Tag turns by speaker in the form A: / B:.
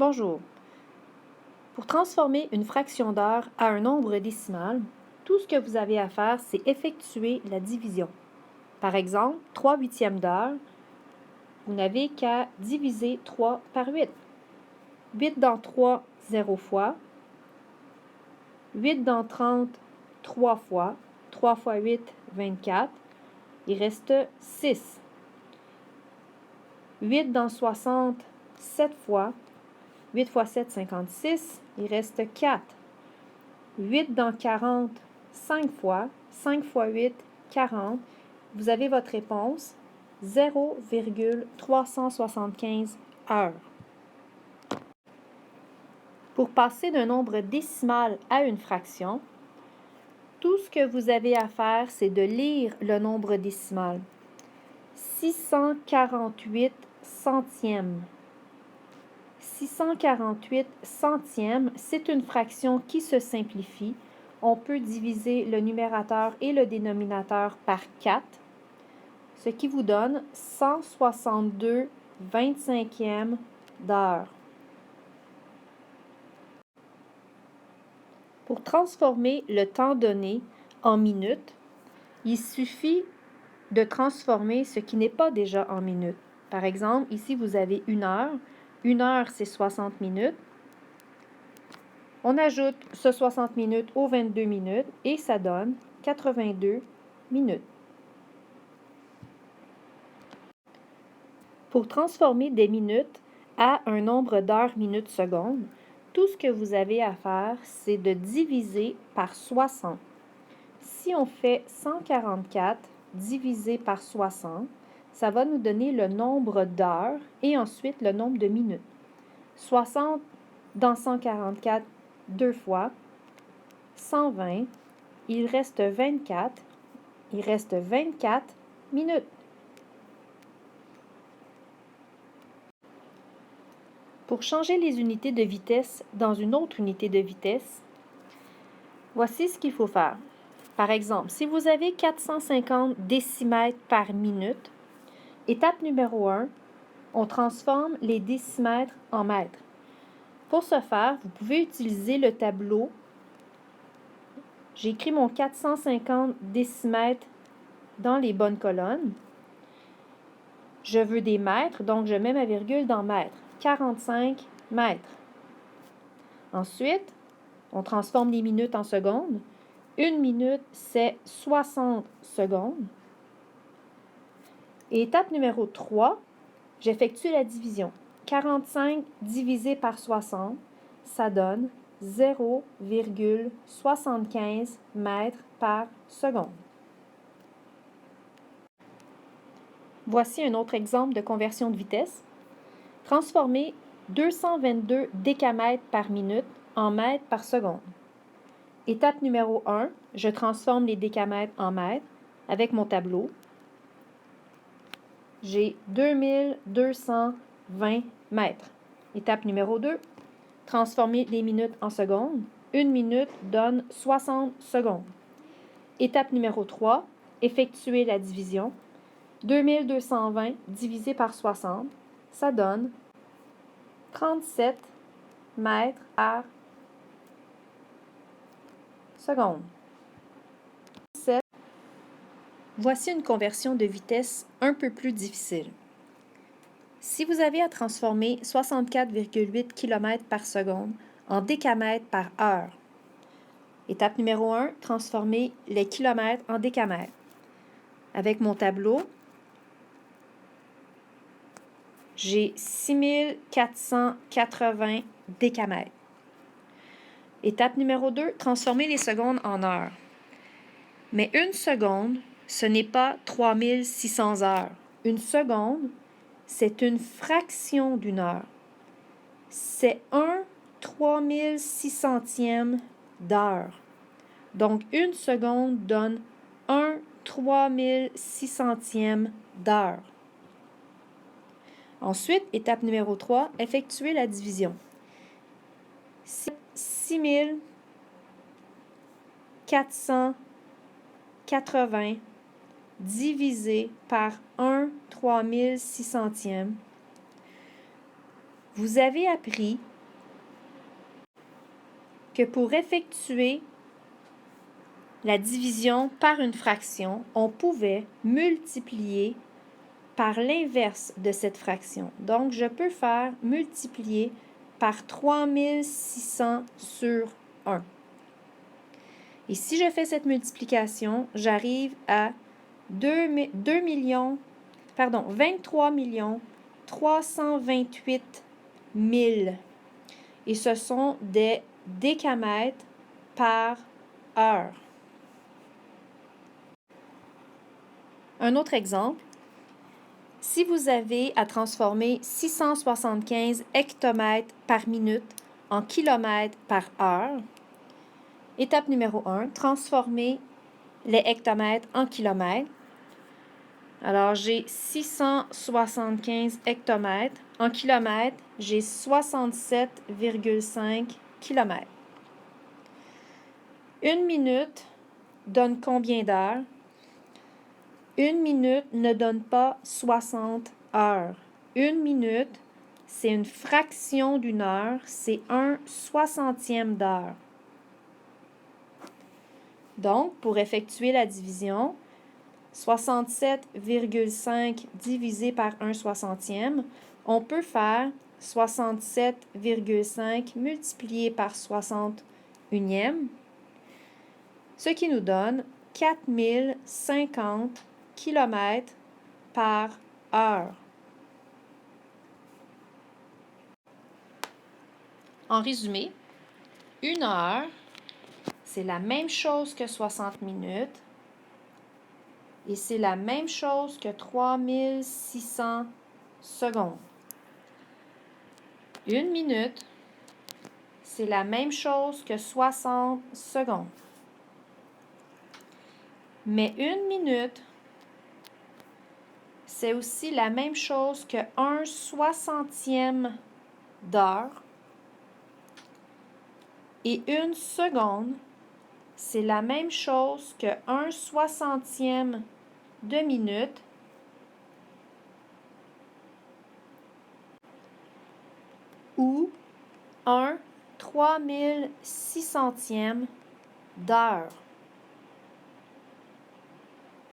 A: Bonjour. Pour transformer une fraction d'heure à un nombre décimal, tout ce que vous avez à faire, c'est effectuer la division. Par exemple, 3 huitièmes d'heure, vous n'avez qu'à diviser 3 par 8. 8 dans 3, 0 fois. 8 dans 30, 3 fois. 3 fois 8, 24. Il reste 6. 8 dans 60, 7 fois. 8 fois 7, 56. Il reste 4. 8 dans 40, 5 fois. 5 fois 8, 40. Vous avez votre réponse, 0,375 heures. Pour passer d'un nombre décimal à une fraction, tout ce que vous avez à faire, c'est de lire le nombre décimal. 648 centièmes. 648 centièmes, c'est une fraction qui se simplifie. On peut diviser le numérateur et le dénominateur par 4, ce qui vous donne 162 25e d'heure. Pour transformer le temps donné en minutes, il suffit de transformer ce qui n'est pas déjà en minutes. Par exemple, ici, vous avez 1 heure. 1 heure, c'est 60 minutes. On ajoute ce 60 minutes aux 22 minutes et ça donne 82 minutes. Pour transformer des minutes à un nombre d'heures, minutes, secondes, tout ce que vous avez à faire, c'est de diviser par 60. Si on fait 144 divisé par 60, ça va nous donner le nombre d'heures et ensuite le nombre de minutes. 60 dans 144, 2 fois, 120, il reste 24, il reste 24 minutes. Pour changer les unités de vitesse dans une autre unité de vitesse, voici ce qu'il faut faire. Par exemple, si vous avez 450 décimètres par minute, étape numéro 1, on transforme les décimètres en mètres. Pour ce faire, vous pouvez utiliser le tableau. J'ai écrit mon 450 décimètres dans les bonnes colonnes. Je veux des mètres, donc je mets ma virgule dans mètres. 45 mètres. Ensuite, on transforme les minutes en secondes. 1 minute, c'est 60 secondes. Et étape numéro 3, j'effectue la division. 45 divisé par 60, ça donne 0,75 mètres par seconde. Voici un autre exemple de conversion de vitesse. Transformer 222 décamètres par minute en mètres par seconde. Étape numéro 1, je transforme les décamètres en mètres avec mon tableau. J'ai 2220 mètres. Étape numéro 2, transformer les minutes en secondes. 1 minute donne 60 secondes. Étape numéro 3, effectuer la division. 2220 divisé par 60, ça donne 37 mètres par seconde. Voici une conversion de vitesse un peu plus difficile. Si vous avez à transformer 64,8 km par seconde en décamètres par heure, étape numéro 1, transformer les kilomètres en décamètres. Avec mon tableau, j'ai 6480 décamètres. Étape numéro 2, transformer les secondes en heures. Mais une seconde, ce n'est pas 3600 heures. Une seconde, c'est une fraction d'une heure. C'est 1/3600e d'heure. Donc, une seconde donne 1/3600e d'heure. Ensuite, étape numéro 3, effectuer la division. 6480 divisé par 1/3600e. Vous avez appris que pour effectuer la division par une fraction, on pouvait multiplier par l'inverse de cette fraction. Donc, je peux faire multiplier par 3600 sur 1. Et si je fais cette multiplication, j'arrive à 23 328 000. Et ce sont des décamètres par heure. Un autre exemple, si vous avez à transformer 675 hectomètres par minute en kilomètres par heure, étape numéro 1, transformer les hectomètres en kilomètres. Alors, j'ai 675 hectomètres. En kilomètres, j'ai 67,5 kilomètres. Une minute donne combien d'heures? Une minute ne donne pas 60 heures. Une minute, c'est une fraction d'une heure, c'est 1/60e d'heure. Donc, pour effectuer la division, 67,5 divisé par 1/60e, on peut faire 67,5 multiplié par 61e, ce qui nous donne 4050 km par heure. En résumé, une heure, c'est la même chose que 60 minutes et c'est la même chose que 3600 secondes. Une minute, c'est la même chose que 60 secondes. Mais une minute, c'est aussi la même chose que 1/60e d'heure. Et une seconde, c'est la même chose que 1/60e de minute. Ou 1/3600e d'heure.